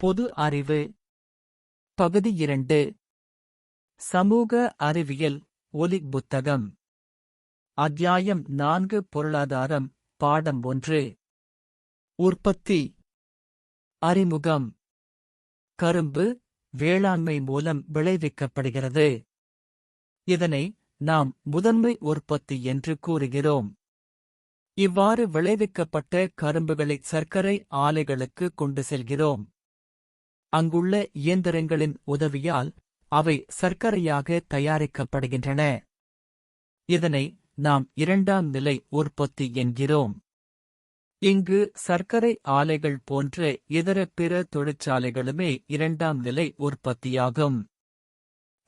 பொது அறிவு. பகுதி 2. சமூக அறிவியல் ஒலி புத்தகம். அத்தியாயம் 4. பொருளாதாரம். பாடம் 1. உற்பத்தி. அறிமுகம். கரும்பு வேளாண்மை மூலம் விளைவிக்கப்படுகிறது. இதனை நாம் முதன்மை உற்பத்தி என்று கூறுகிறோம். இவ்வாறு விளைவிக்கப்பட்ட கரும்புகளை சர்க்கரை ஆலைகளுக்கு கொண்டு செல்கிறோம். அங்குள்ள இயந்திரங்களின் உதவியால் அவை சர்க்கரையாக தயாரிக்கப்படுகின்றன. இதனை நாம் இரண்டாம் நிலை உற்பத்தி என்கிறோம். இங்கு சர்க்கரை ஆலைகள் போன்ற இதர பிற தொழிற்சாலைகளுமே இரண்டாம் நிலை உற்பத்தியாகும்.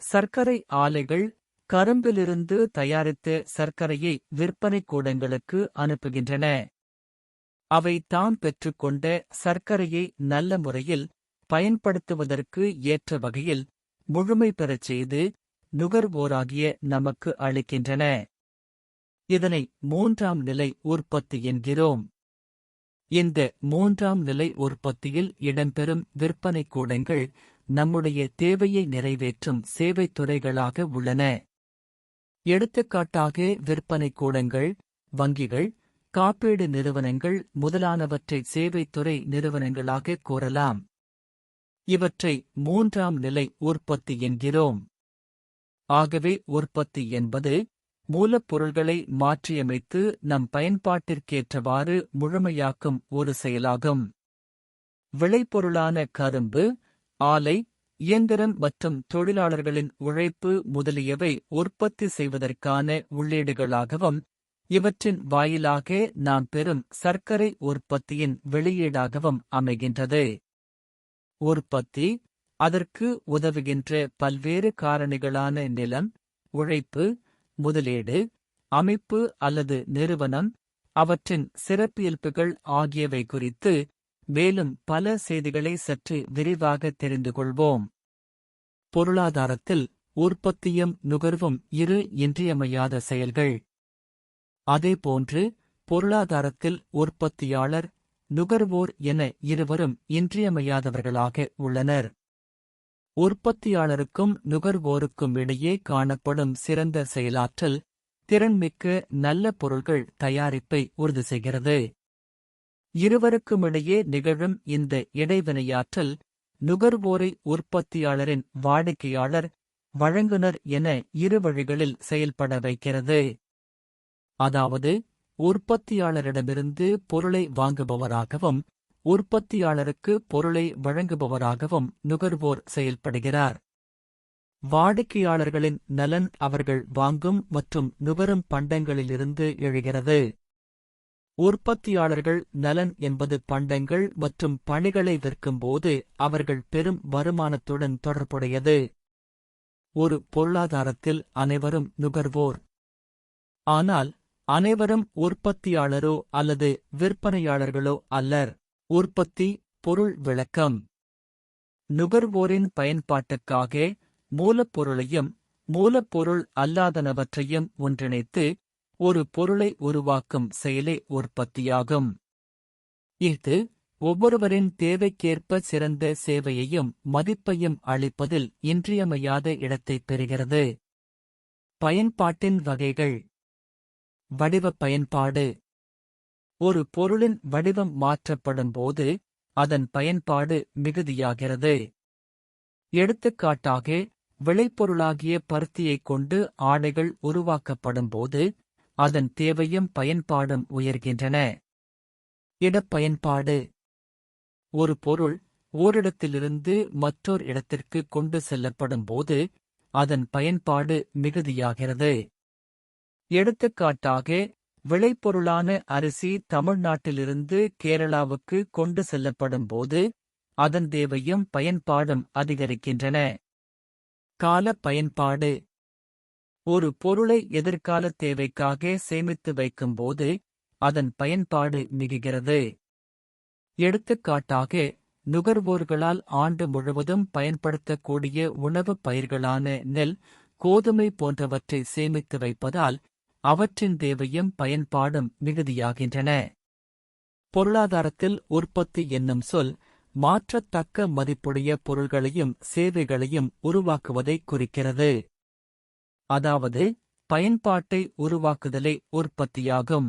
சர்க்கரை ஆலைகள் கரும்பிலிருந்து தயாரித்த சர்க்கரையை விற்பனை கூடங்களுக்கு அனுப்புகின்றன. அவை தாம் பெற்றுக்கொண்ட சர்க்கரையை நல்ல முறையில் பயன்படுத்துவதற்கு ஏற்ற வகையில் முழுமை பெறச் செய்து நுகர்வோராகிய நமக்கு அளிக்கின்றன. இதனை மூன்றாம் நிலை உற்பத்தி என்கிறோம். இந்த மூன்றாம் நிலை உற்பத்தியில் இடம்பெறும் விற்பனை கூடங்கள் நம்முடைய தேவையை நிறைவேற்றும் சேவைத் துறைகளாக உள்ளன. எடுத்துக்காட்டாக விற்பனை கூடங்கள், வங்கிகள், காப்பீடு நிறுவனங்கள் முதலானவற்றை சேவைத்துறை நிறுவனங்களாக கூறலாம். இவற்றை மூன்றாம் நிலை உற்பத்தி என்கிறோம். ஆகவே உற்பத்தி என்பது மூலப்பொருள்களை மாற்றியமைத்து நம் பயன்பாட்டிற்கேற்றவாறு முழுமையாக்கும் ஒரு செயலாகும். விளைபொருளான கரும்பு, ஆலை, இயந்திரம் மற்றும் தொழிலாளர்களின் உழைப்பு முதலியவை உற்பத்தி செய்வதற்கான உள்ளீடுகளாகவும் இவற்றின் வாயிலாக நாம் பெறும் சர்க்கரை உற்பத்தியின் வெளியீடாகவும் அமைகின்றது. உற்பத்தி, அதற்கு உதவுகின்ற பல்வேறு காரணிகளான நிலம், உழைப்பு, முதலீடு, அமைப்பு அல்லது நிறுவனம், அவற்றின் சிறப்பியல்புகள் ஆகியவை குறித்து மேலும் பல செய்திகளை சற்று விரிவாக தெரிந்து கொள்வோம். பொருளாதாரத்தில் உற்பத்தியும் நுகர்வும் இரு இன்றியமையாத செயல்கள். அதேபோன்று பொருளாதாரத்தில் உற்பத்தியாளர், நுகர்வோர் என இருவரும் இன்றியமையாதவர்களாக உள்ளனர். உற்பத்தியாளருக்கும் நுகர்வோருக்கும் இடையே காணப்படும் சிறந்த செயலாற்றல் திறன்மிக்க நல்ல பொருள்கள் தயாரிப்பை உறுதி செய்கிறது. இருவருக்குமிடையே நிகழும் இந்த இடைவினையாற்றல் நுகர்வோரை உற்பத்தியாளரின் வாடிக்கையாளர், வழங்குனர் என இரு வழிகளில் செயல்பட வைக்கிறது. அதாவது உற்பத்தியாளரிடமிருந்து பொருளை வாங்குபவராகவும் உற்பத்தியாளருக்கு பொருளை வழங்குபவராகவும் நுகர்வோர் செயல்படுகிறார். வாடிக்கையாளர்களின் நலன் அவர்கள் வாங்கும் மற்றும் நுகரும் பண்டங்களிலிருந்து எழுகிறது. உற்பத்தியாளர்கள் நலன் என்பது பண்டங்கள் மற்றும் பணிகளை விற்கும்போது அவர்கள் பெறும் வருமானத்துடன் தொடர்புடையது. ஒரு பொருளாதாரத்தில் அனைவரும் நுகர்வோர். ஆனால் அனைவரும் உற்பத்தியாளரோ அல்லது விற்பனையாளர்களோ அல்லர். உற்பத்தி பொருள் விளக்கம். நுகர்வோரின் பயன்பாட்டுக்காக மூலப்பொருளையும் மூலப்பொருள் அல்லாதனவற்றையும் ஒன்றிணைத்து ஒரு பொருளை உருவாக்கும் செயலே உற்பத்தியாகும். இது ஒவ்வொருவரின் தேவைக்கேற்ப சிறந்த சேவையையும் மதிப்பையும் அளிப்பதில் இன்றியமையாத இடத்தைப் பெறுகிறது. பயன்பாட்டின் வகைகள். வடிவப் பயன்பாடு. ஒரு பொருளின் வடிவம் மாற்றப்படும் போது அதன் பயன்பாடு மிகுதியாகிறது. எடுத்துக்காட்டாக விளைபொருளாகிய பருத்தியைக் கொண்டு ஆடைகள் உருவாக்கப்படும் போது அதன் தேவையும் பயன்பாடும் உயர்கின்றன. இடப்பயன்பாடு. ஒரு பொருள் ஓரிடத்திலிருந்து மற்றொரு இடத்திற்கு கொண்டு செல்லப்படும் போது அதன் பயன்பாடு மிகுதியாகிறது. எடுத்துக்காட்டாக விளைபொருளான அரிசி தமிழ்நாட்டிலிருந்து கேரளாவுக்கு கொண்டு செல்லப்படும் போது அதன் தேவையும் பயன்பாடும் அதிகரிக்கின்றன. கால பயன்பாடு. ஒரு பொருளை எதிர்கால தேவைக்காக சேமித்து வைக்கும்போது அதன் பயன்பாடு மிகுகிறது. எடுத்துக்காட்டாக நுகர்வோர்களால் ஆண்டு முழுவதும் பயன்படுத்தக்கூடிய உணவுப் பயிர்களான நெல், கோதுமை போன்றவற்றை சேமித்து வைப்பதால் அவற்றின் தேவையும் பயன்பாடும் மிகுதியாகின்றன. பொருளாதாரத்தில் உற்பத்தி என்னும் சொல் மாற்றத்தக்க மதிப்புடைய பொருள்களையும் சேவைகளையும் உருவாக்குவதை குறிக்கிறது. அதாவது, பயன்பாட்டை உருவாக்குதலே உற்பத்தியாகும்.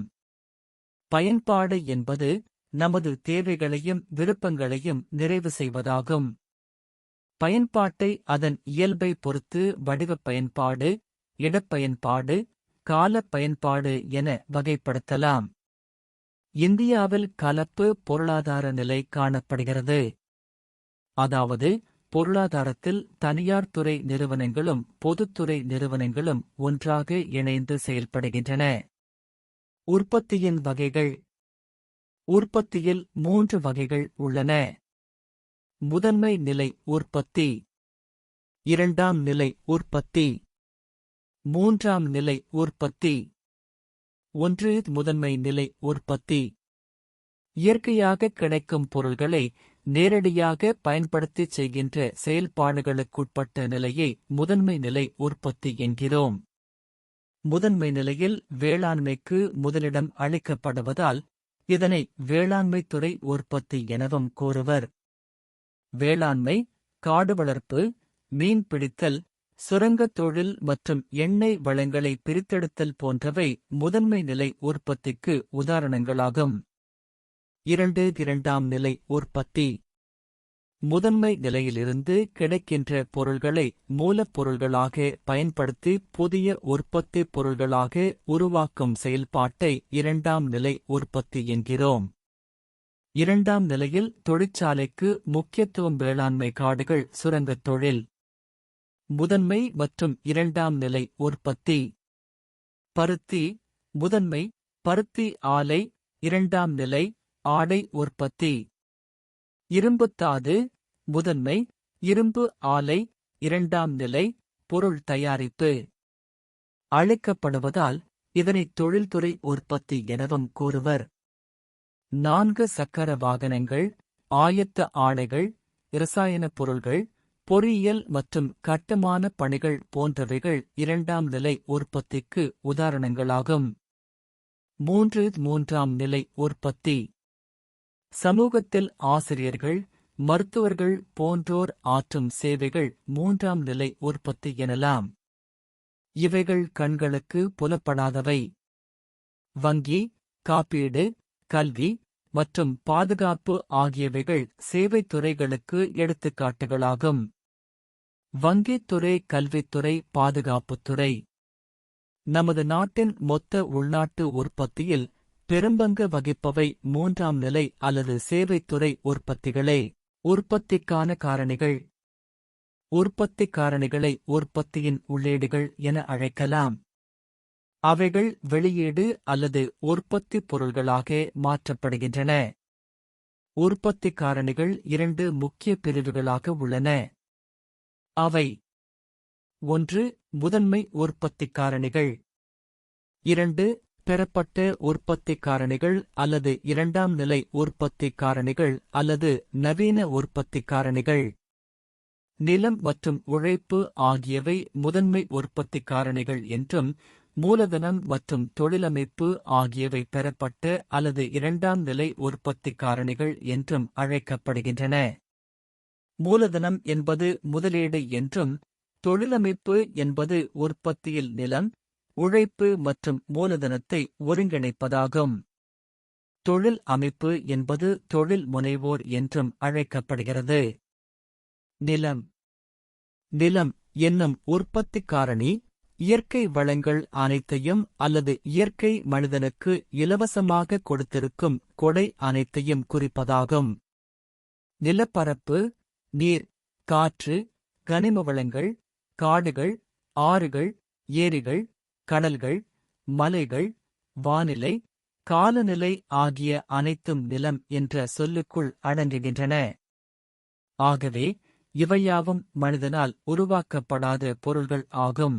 பயன்பாடு என்பது நமது தேவைகளையும் விருப்பங்களையும் நிறைவு செய்வதாகும். பயன்பாட்டை அதன் இயல்பை பொறுத்து வடிவப் பயன்பாடு, இடப்பயன்பாடு, காலப் பயன்பாடு என வகைப்படுத்தலாம். இந்தியாவில் கலப்பு பொருளாதார நிலை காணப்படுகிறது. அதாவது, பொருளாதாரத்தில் தனியார் துறை நிறுவனங்களும் பொதுத்துறை நிறுவனங்களும் ஒன்றாக இணைந்து செயல்படுகின்றன. உற்பத்தியின் வகைகள். உற்பத்தியில் 3 வகைகள் உள்ளன. முதன்மை நிலை உற்பத்தி, இரண்டாம் நிலை உற்பத்தி, மூன்றாம் நிலை உற்பத்தி. 1. முதன்மை நிலை உற்பத்தி. இயற்கையாக கிடைக்கும் பொருள்களை நேரடியாக பயன்படுத்திச் செய்கின்ற செயல்பாடுகளுக்குட்பட்ட நிலையை முதன்மை நிலை உற்பத்தி என்கிறோம். முதன்மை நிலையில் வேளாண்மைக்கு முதலிடம் அளிக்கப்படுவதால் இதனை வேளாண்மைத்துறை உற்பத்தி எனவும் கூறுவர். வேளாண்மை, காடு வளர்ப்பு, மீன் பிடித்தல், சுரங்கத் தொழில் மற்றும் எண்ணெய் வளங்களை பிரித்தெடுத்தல் போன்றவை முதன்மை நிலை உற்பத்திக்கு உதாரணங்களாகும். 2. இரண்டாம் நிலை உற்பத்தி. முதன்மை நிலையிலிருந்து கிடைக்கின்ற பொருள்களை மூலப்பொருள்களாக பயன்படுத்தி புதிய உற்பத்தி பொருள்களாக உருவாக்கும் செயல்பாட்டை இரண்டாம் நிலை உற்பத்தி என்கிறோம். இரண்டாம் நிலையில் தொழிற்சாலைக்கு முக்கியத்துவம் வேளாண்மை, காடுகள், சுரங்கத் தொழில். முதன்மை மற்றும் இரண்டாம் நிலை உற்பத்தி. பருத்தி முதன்மை, பருத்தி ஆலை இரண்டாம் நிலை, ஆடை உற்பத்தி. இரும்புத்தாது முதன்மை, இரும்பு ஆலை இரண்டாம் நிலை, பொருள் தயாரிப்பு. அழைக்கப்படுவதால் இதனை தொழில்துறை உற்பத்தி எனவும் கூறுவர். 4 சக்கர வாகனங்கள், ஆயத்த ஆடைகள், இரசாயனப் பொருள்கள், பொறியியல் மற்றும் கட்டுமான பணிகள் போன்றவைகள் இரண்டாம் நிலை உற்பத்திக்கு உதாரணங்களாகும். 3. மூன்றாம் நிலை உற்பத்தி. சமூகத்தில் ஆசிரியர்கள், மருத்துவர்கள் போன்றோர் ஆற்றும் சேவைகள் மூன்றாம் நிலை உற்பத்தி எனலாம். இவைகள் கண்களுக்கு புலப்படாதவை. வங்கி, காப்பீடு, கல்வி மற்றும் பாதுகாப்பு ஆகியவைகள் சேவைத் துறைகளுக்கு எடுத்துக்காட்டுகளாகும். வங்கித்துறை, கல்வித்துறை, பாதுகாப்புத்துறை. நமது நாட்டின் மொத்த உள்நாட்டு உற்பத்தியில் பெரும்பங்கு வகிப்பவை மூன்றாம் நிலை அல்லது சேவைத்துறை உற்பத்திகளே. உற்பத்திக்கான காரணிகள். உற்பத்தி காரணிகளை உற்பத்தியின் உள்ளீடுகள் என அழைக்கலாம். அவைகள் வெளியீடு அல்லது உற்பத்தி பொருள்களாக மாற்றப்படுகின்றன. உற்பத்தி காரணிகள் 2 முக்கிய பிரிவுகளாக உள்ளன. அவை: 1. முதன்மை உற்பத்தி காரணிகள். 2. பெறப்பட்ட உற்பத்தி காரணிகள் அல்லது இரண்டாம் நிலை உற்பத்தி காரணிகள் அல்லது நவீன உற்பத்தி காரணிகள். நிலம் மற்றும் உழைப்பு ஆகியவை முதன்மை உற்பத்தி காரணிகள் என்றும், மூலதனம் மற்றும் தொழிலமைப்பு ஆகியவை பெறப்பட்ட அல்லது இரண்டாம் நிலை உற்பத்தி காரணிகள் என்றும் அழைக்கப்படுகின்றன. மூலதனம் என்பது முதலீடு என்றும், தொழிலமைப்பு என்பது உற்பத்தியில் நிலம், உழைப்பு மற்றும் மூலதனத்தை ஒருங்கிணைப்பதாகும். தொழில் அமைப்பு என்பது தொழில் முனைவோர் என்றும் அழைக்கப்படுகிறது. நிலம். நிலம் என்னும் உற்பத்தி காரணி இயற்கை வளங்கள் அனைத்தையும் அல்லது இயற்கை மனிதனுக்கு இலவசமாக கொடுத்திருக்கும் கொடை அனைத்தையும் குறிப்பதாகும். நிலப்பரப்பு, நீர், காற்று, கனிம வளங்கள், காடுகள், ஆறுகள், ஏரிகள், கடல்கள், மலைகள், வானிலை, காலநிலை ஆகிய அனைத்தும் நிலம் என்ற சொல்லுக்குள் அடங்குகின்றன. ஆகவே இவையாவும் மனிதனால் உருவாக்கப்படாத பொருள்கள் ஆகும்.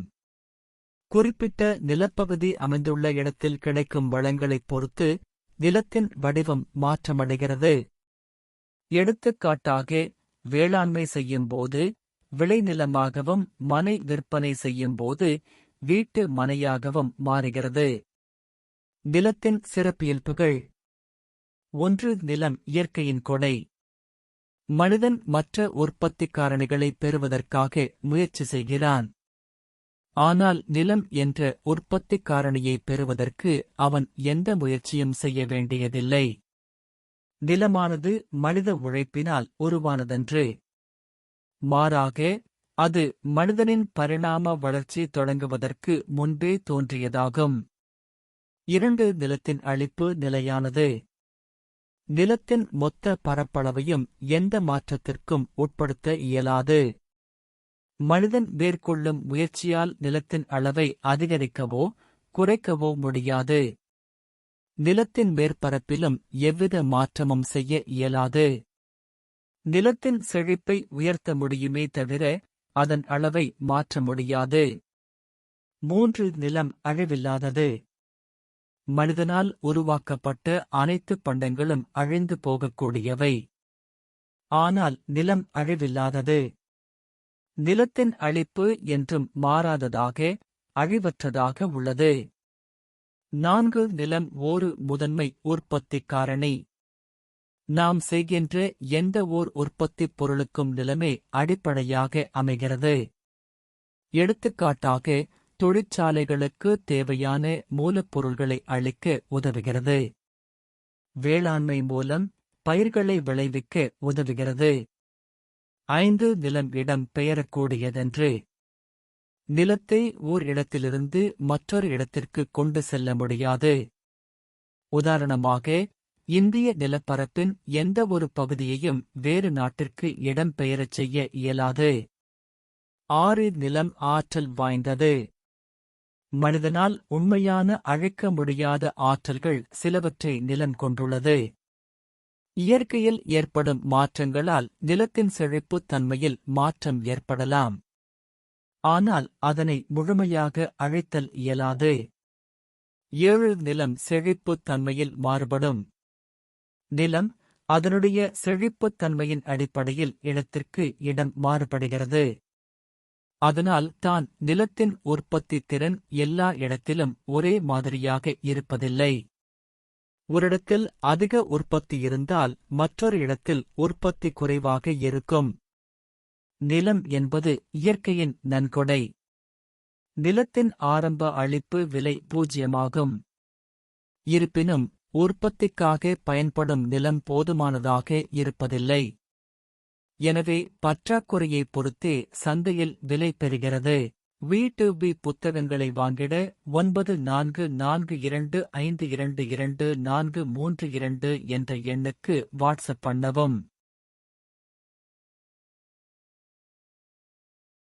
குறிப்பிட்ட நிலப்பகுதி அமைந்துள்ள இடத்தில் கிடைக்கும் வளங்களைப் பொறுத்து நிலத்தின் வடிவம் மாற்றமடைகிறது. எடுத்துக்காட்டாக, வேளாண்மை செய்யும்போது விளைநிலமாகவும், மனை விற்பனை செய்யும்போது வீட்டு மனையாகவும் மாறுகிறது. நிலத்தின் சிறப்பியல்புகள். 1. நிலம் இயற்கையின் கொடை. மனிதன் மற்ற உற்பத்திக் காரணிகளை பெறுவதற்காக முயற்சி செய்கிறான். ஆனால் நிலம் என்ற உற்பத்திக் காரணியை பெறுவதற்கு அவன் எந்த முயற்சியும் செய்ய வேண்டியதில்லை. நிலமானது மனித உழைப்பினால் உருவானதன்று. மாறாக அது மனிதனின் பரிணாம வளர்ச்சி தொடங்குவதற்கு முன்பே தோன்றியதாகும். 2. நிலத்தின் அழிப்பு நிலையானது. நிலத்தின் மொத்த பரப்பளவையும் எந்த மாற்றத்திற்கும் உட்படுத்த இயலாது. மனிதன் மேற்கொள்ளும் முயற்சியால் நிலத்தின் அளவை அதிகரிக்கவோ குறைக்கவோ முடியாது. நிலத்தின் மேற்பரப்பிலும் எவ்வித மாற்றமும் செய்ய இயலாது. நிலத்தின் செழிப்பை உயர்த்த முடியுமே தவிர அதன் அளவை மாற்ற முடியாது. 3. நிலம் அழிவில்லாதது. மனிதனால் உருவாக்கப்பட்ட அனைத்து பண்டங்களும் அழிந்து போகக்கூடியவை. ஆனால் நிலம் அழிவில்லாதது. நிலத்தின் அழிப்பு என்றும் மாறாததாக, அழிவற்றதாக உள்ளது. 4. நிலம் ஒரு முதன்மை உற்பத்திக் காரணி. நாம் செய்கின்ற எந்த ஓர் உற்பத்திப் பொருளுக்கும் நிலமே அடிப்படையாக அமைகிறது. எடுத்துக்காட்டாக, தொழிற்சாலைகளுக்கு தேவையான மூலப்பொருள்களை அளிக்க உதவுகிறது. வேளாண்மை மூலம் பயிர்களை விளைவிக்க உதவுகிறது. 5. நிலம் இடம் பெயரக்கூடியதென்று. நிலத்தை ஓர் இடத்திலிருந்து மற்றொரு இடத்திற்கு கொண்டு செல்ல முடியாது. உதாரணமாக, இந்திய நிலப்பரப்பின் எந்த ஒரு பகுதியையும் வேறு நாட்டிற்கு இடம் பெயரச் செய்ய இயலாது. 6. நிலம் ஆற்றல் வாய்ந்தது. மனிதனால் உண்மையான அழிக்க முடியாத ஆற்றல்கள் சிலவற்றை நிலம் கொண்டுள்ளது. இயற்கையில் ஏற்படும் மாற்றங்களால் நிலத்தின் செழிப்புத் தன்மையில் மாற்றம் ஏற்படலாம். ஆனால் அதனை முழுமையாக அழித்தல் இயலாது. 7. நிலம் செழிப்புத் தன்மையில் மாறுபடும். நிலம் அதனுடைய செழிப்புத் தன்மையின் அடிப்படையில் இடத்திற்கு இடம் மாறுபடுகிறது. அதனால் தான் நிலத்தின் உற்பத்தித் திறன் எல்லா இடத்திலும் ஒரே மாதிரியாக இருப்பதில்லை. ஓரிடத்தில் அதிக உற்பத்தி இருந்தால் மற்றொரு இடத்தில் உற்பத்தி குறைவாக இருக்கும். நிலம் என்பது இயற்கையின் நன்கொடை. நிலத்தின் ஆரம்ப அளிப்பு விலை 0 இருப்பினும் உற்பத்திக்காக பயன்படும் நிலம் போதுமானதாக இருப்பதில்லை. எனவே பற்றாக்குறையைப் பொறுத்தே சந்தையில் விலை பெறுகிறது. V2B புத்தகங்களை வாங்கிட 9442522432 என்ற எண்ணுக்கு வாட்ஸ்அப் பண்ணவும்.